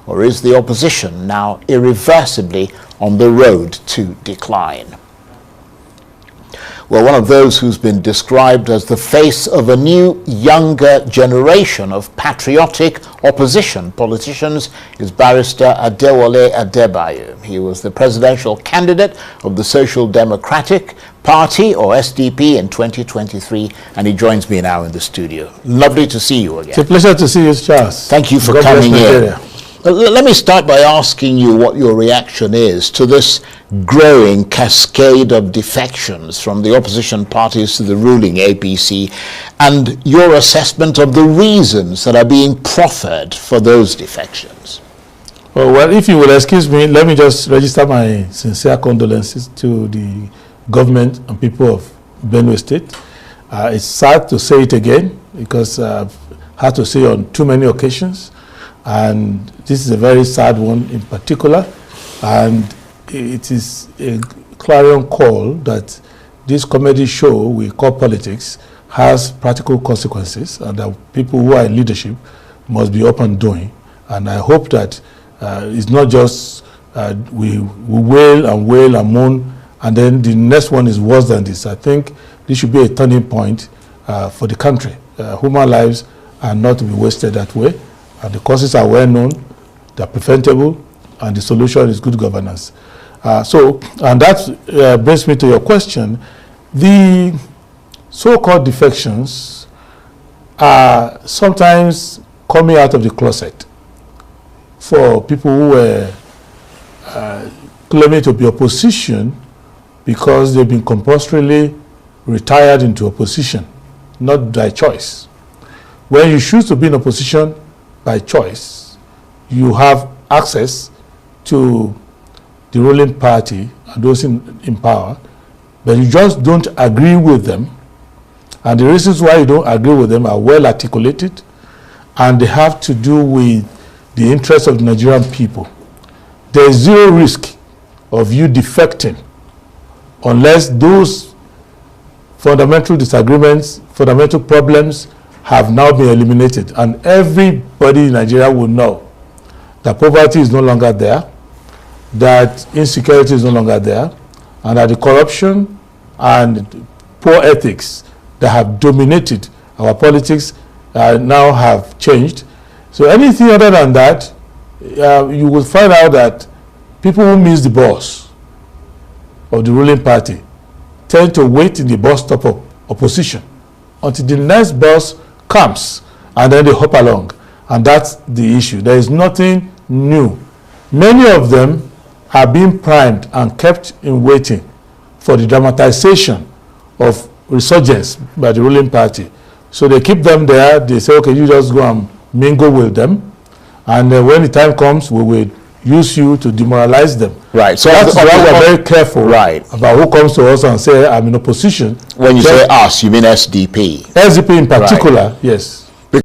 or is the opposition now irreversibly on the road to decline? Well, one of those who's been described as the face of a new, younger generation of patriotic opposition politicians is barrister Adebayo. He was the presidential candidate of the Social Democratic Party, or SDP, in 2023, and he joins me now in the studio. Lovely to see you again. It's a pleasure to see you, Charles. Thank you for coming in. Let me start by asking you what your reaction is to this growing cascade of defections from the opposition parties to the ruling APC, and your assessment of the reasons that are being proffered for those defections. Well, if you will excuse me, let me just register my sincere condolences to the government and people of Benue State. It's sad to say it again because I've had to say it on too many occasions. And this is a very sad one in particular, and it is a clarion call that this comedy show we call politics has practical consequences, and that people who are in leadership must be up and doing. And I hope that it's not just we wail and moan, and then the next one is worse than this. I think this should be a turning point for the country. Human lives are not to be wasted that way. And the causes are well known, they are preventable, and the solution is good governance. And that brings me to your question. The so-called defections are sometimes coming out of the closet for people who were claiming to be opposition because they've been compulsorily retired into opposition, not by choice. When you choose to be in opposition by choice, you have access to the ruling party and those in power, but you just don't agree with them. And the reasons why you don't agree with them are well articulated, and they have to do with the interests of the Nigerian people. There is zero risk of you defecting unless those fundamental disagreements, fundamental problems have now been eliminated, and everybody in Nigeria will know that poverty is no longer there, that insecurity is no longer there, and that the corruption and poor ethics that have dominated our politics now have changed. So anything other than that, you will find out that people who miss the bus of the ruling party tend to wait in the bus stop of opposition until the next bus comes, and then they hop along. And that's the issue. There is nothing new. Many of them are being primed and kept in waiting for the dramatization of resurgence by the ruling party. So they keep them there. They say, okay, you just go and mingle with them, and when the time comes, we will use you to demoralize them. Right. So that's why we're very careful about who comes to us and say, I'm in opposition. When you say us, you mean SDP? SDP in particular, yes.